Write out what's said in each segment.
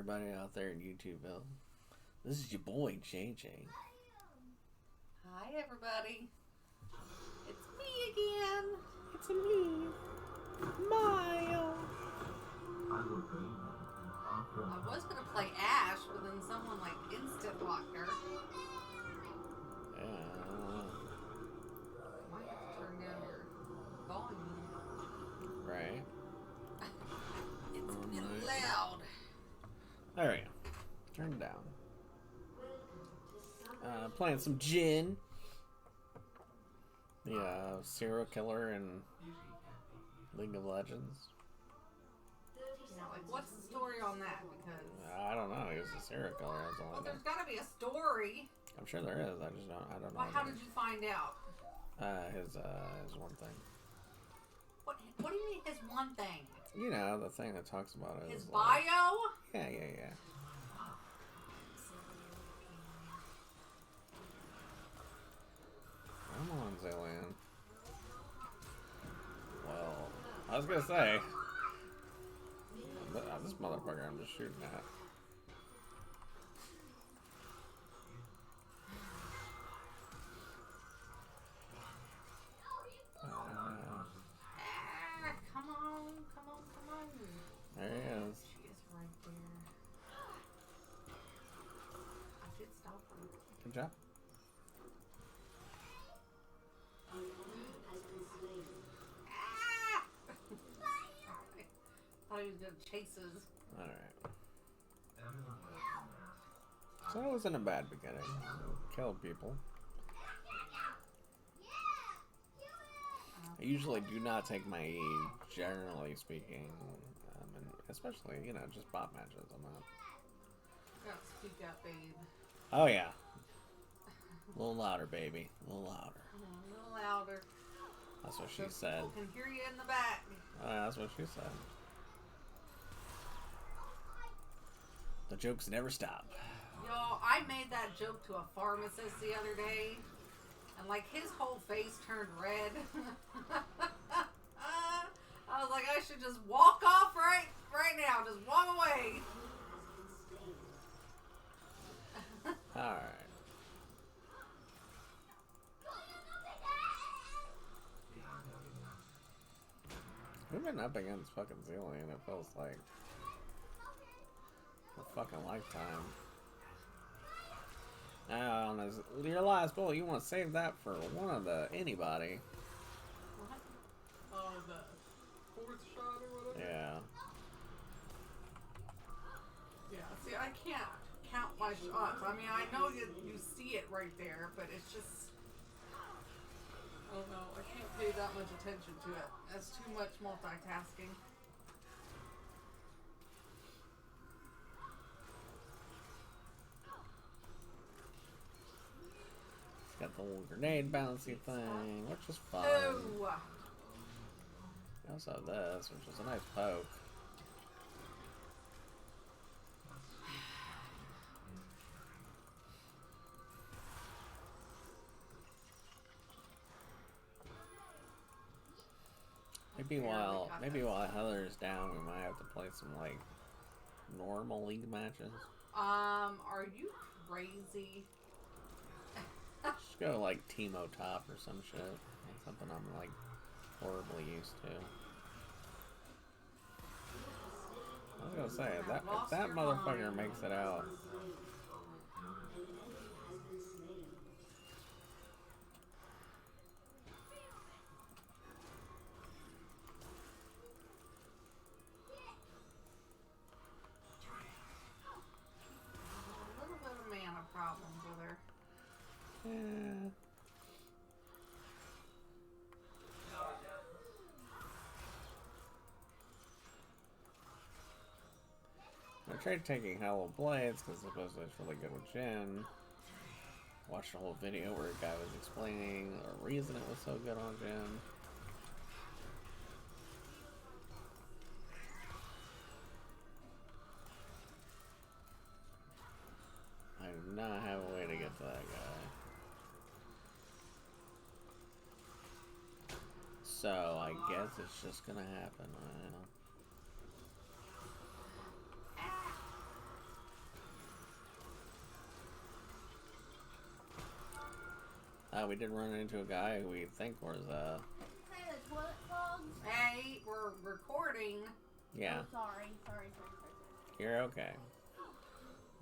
everybody out there in YouTubeville. This is your boy, JJ. Hi, everybody. It's me again. It's me, Miles. I was going to play Ash, but then someone, like, instant locked her. Yeah. Might have to turn down your volume. Right. It's a bit loud. There we go. Turn it down. Playing some Jhin. The serial killer in League of Legends. Yeah, like, what's the story on that? Because I don't know. He was a serial killer. That's all I know. there's got to be a story. I'm sure there is. I don't know. Well, how did you find out? His one thing. What do you mean his one thing? You know, the thing that talks about it. His is, bio? Yeah. Come on, Zillion. Well, I was gonna say, this motherfucker I'm just shooting at. Come on. There he is. She is right there. I should stop her. Good job. I thought he was gonna chase us. Alright. So it wasn't a bad beginning. Killed people. I usually do not take my E, generally speaking, and especially, you know, just bot matches. I'm not. Gotta speak up, babe. Oh yeah. A little louder, baby. A little louder. A little louder. That's what she So said. people can hear you in the back. That's what she said. The jokes never stop. Yo, I made that joke to a pharmacist the other day, and like his whole face turned red. I was like, I should just walk off right now. Just walk away. Alright. We've been up against fucking Zillion, it feels like a fucking lifetime. Now, on your last bullet, you want to save that for one of the anybody. What? Oh, the fourth shot or whatever? Yeah. Yeah, see, I can't count my shots. I mean, I know you see it right there, but it's just, I don't know, I can't pay that much attention to it. That's too much multitasking. It's got the little grenade bouncy thing, which is fun. Oh! We also have this, which is a nice poke. Maybe while Heather's down, we might have to play some like normal league matches. Are you crazy? Just go like Teemo top or some shit. That's something I'm like horribly used to. I was gonna say if that motherfucker makes it out. Problems with her. Yeah. I tried taking Hollow Blades because supposedly it's really good with Jhin. Watched a whole video where a guy was explaining the reason it was so good on Jhin. I do not have a way to get to that guy. So I guess it's just gonna happen. I don't know. we did run into a guy who we think was The toilet clogged. Hey, we're recording. yeah. Oh, sorry. You're okay.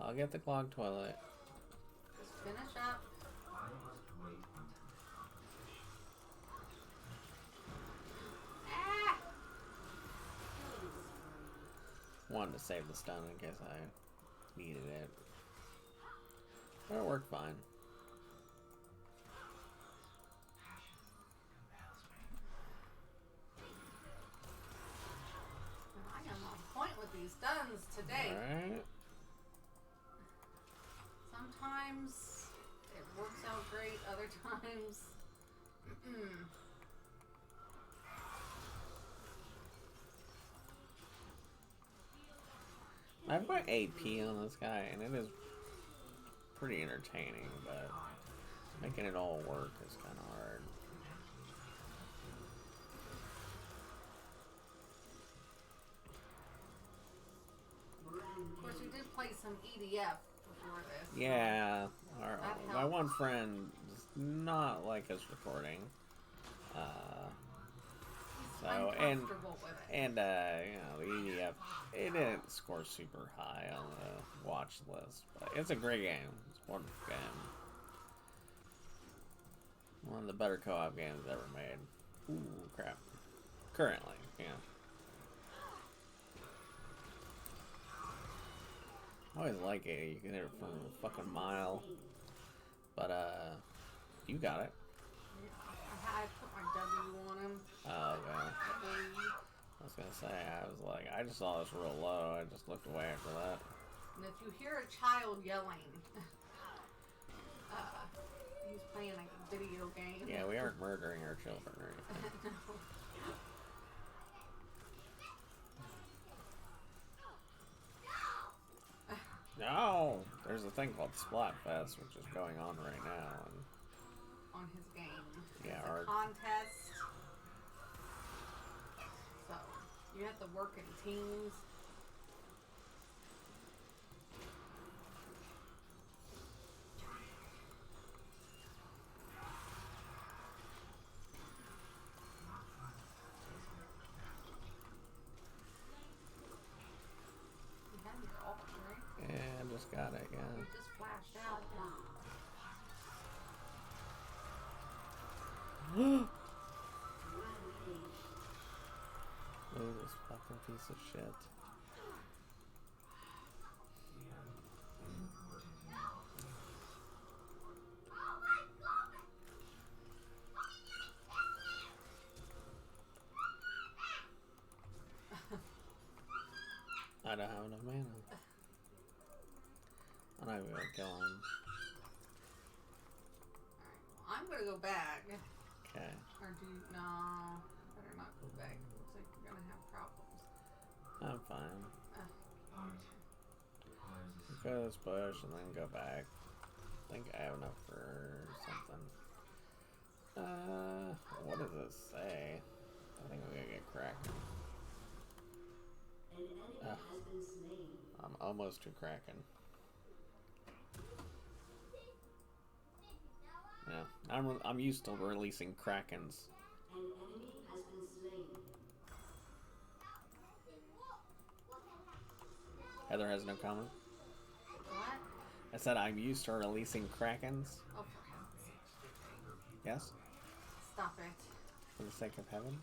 I'll get the clogged toilet. Just finish up. Ah! Wanted to save the stun in case I needed it. But it worked fine. I am on point with these stuns today. Alright. Sometimes it works out great, other times. I've got AP on this guy, and it is pretty entertaining, but making it all work is kind of hard. Of course, we did play some EDF before this. Yeah, That my helps. one friend does not like us recording. He's So, uncomfortable with it. And, you know, the EDF, it didn't score super high on the watch list, but it's a great game. It's a wonderful game. One of the better co-op games ever made. Ooh, crap. Currently, yeah. I always like it. You can hit it from a fucking mile. But, you got it. I put my W on him. Oh, okay. I was gonna say, I was like, I just saw this real low. I just looked away after that. And if you hear a child yelling, he's playing a video game. Yeah, we aren't murdering our children or anything. No! There's a thing called Splatfest, which is going on right now. And On his game. Yeah, It's a our- contest. So, you have to work in teams. You have your ult, right? yeah, I just got it, You yeah. just flashed out. Ooh, this fucking piece of shit. I don't have enough mana. I'm not even gonna kill him. Alright, well, I'm gonna go back. Okay. Or do you, no, better not go back. It looks like you're gonna have problems. I'm fine. Uh, Go to this bush and then go back. I think I have enough for something. What does it say? I think we're gonna get cracked. I'm almost to Kraken. Yeah, I'm used to releasing Krakens. Heather has no comment. what? I said I'm used to releasing Krakens. Oh, for heaven's sake. Yes, Stop it. for the sake of heaven.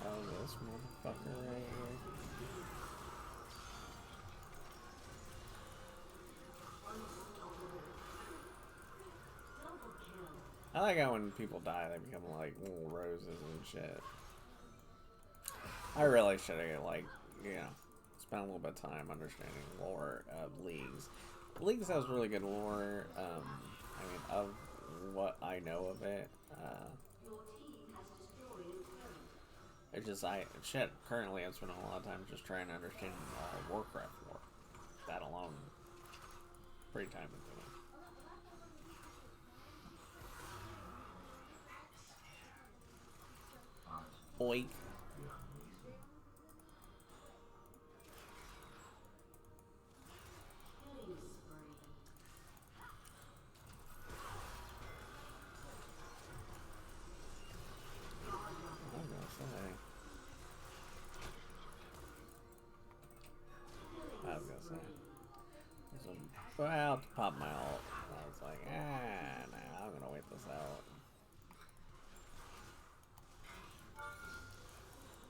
Oh, this motherfucker right here. I like how when people die, they become like little roses and shit. I really should have, like, you know, spent a little bit of time understanding lore of Leagues. Leagues has really good lore. I mean, of what I know of it. It's just, currently I'm spending a lot of time just trying to understand Warcraft lore. that alone, pretty time consuming. Oink. I was gonna say. So, well, to pop my ult, I was like, nah, I'm gonna wait this out.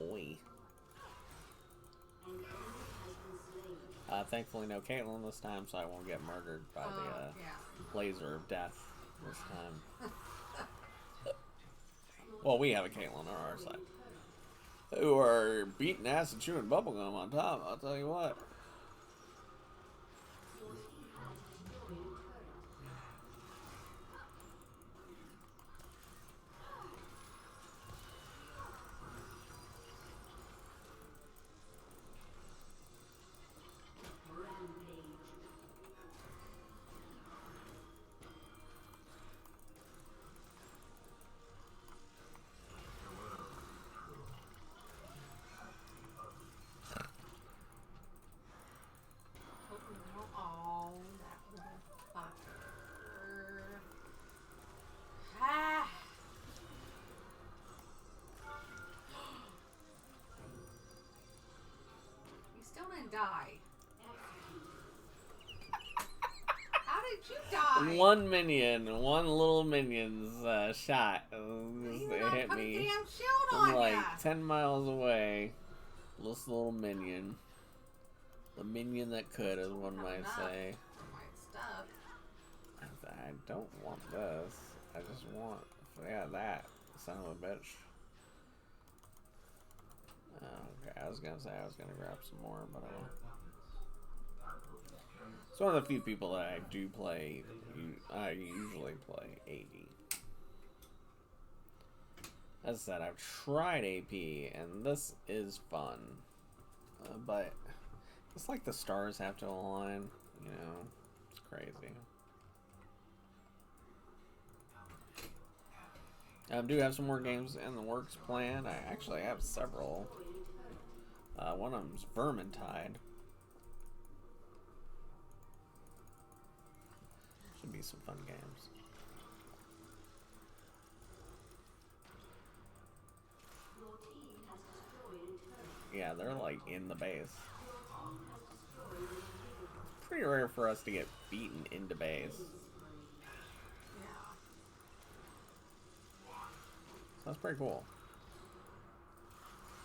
Oi. Thankfully, no Caitlyn this time, so I won't get murdered by the laser of death this time. Well, we have a Caitlyn on our side. Who are beating ass and chewing bubblegum on top, I'll tell you what. Die. How did you die? One little minion's shot. It hit me damn shield from on like ya. 10 miles away. This little minion. The minion that could, as one might say. I don't want this. I just want, yeah, that son of a bitch. Okay, I was gonna say I was gonna grab some more, but I won't. It's one of the few people that I do play. I usually play AD. As I said, I've tried AP, and this is fun, but it's like the stars have to align. You know, it's crazy. I do have some more games in the works planned. I actually have several. One of them's Vermintide. Should be some fun games. Yeah, they're like in the base. Pretty rare for us to get beaten into base. So that's pretty cool.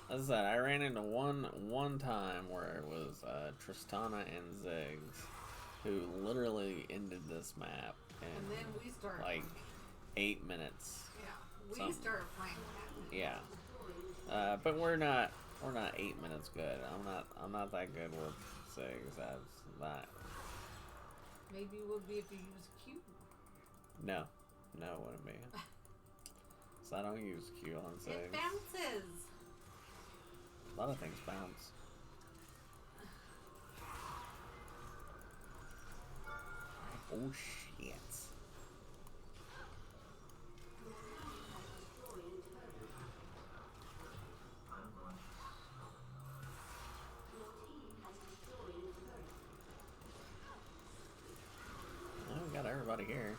As I said, I ran into one time where it was Tristana and Ziggs, who literally ended this map in and then we started like 8 minutes. Yeah, we started playing that. Yeah, but we're not 8 minutes good. I'm not that good with Ziggs. That's not. Maybe it would be if you use Q. No, it wouldn't be. So I don't use Q on Ziggs. It bounces. A lot of things bounce. Oh shit. Well, we got everybody here.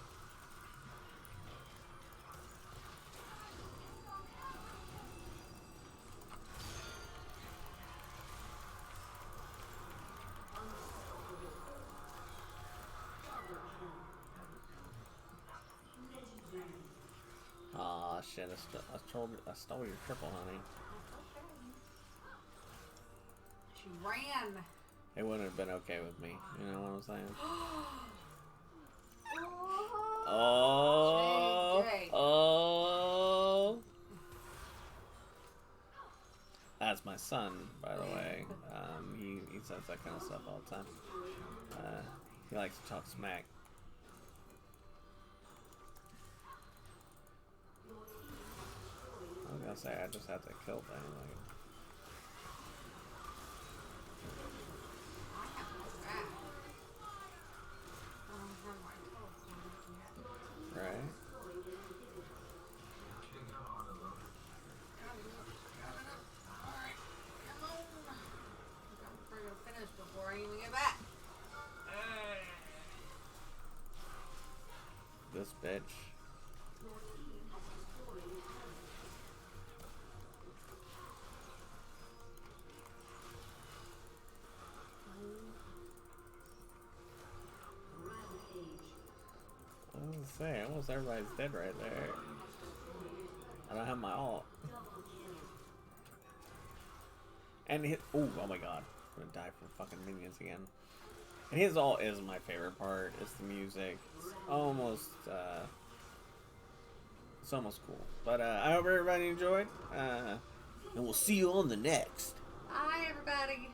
Aw, shit, I stole your triple, honey. She ran. It wouldn't have been okay with me, you know what I'm saying? Oh, JJ. oh. That's my son, by the way. He says that kind of stuff all the time. He likes to talk smack. I was gonna say, I just have to kill things. Like, this bitch. I was gonna say, almost everybody's dead right there. I don't have my ult. And his, oh my god, I'm gonna die from fucking minions again. And his ult is my favorite part. It's the music. It's almost cool. But I hope everybody enjoyed. And we'll see you on the next. Bye, everybody.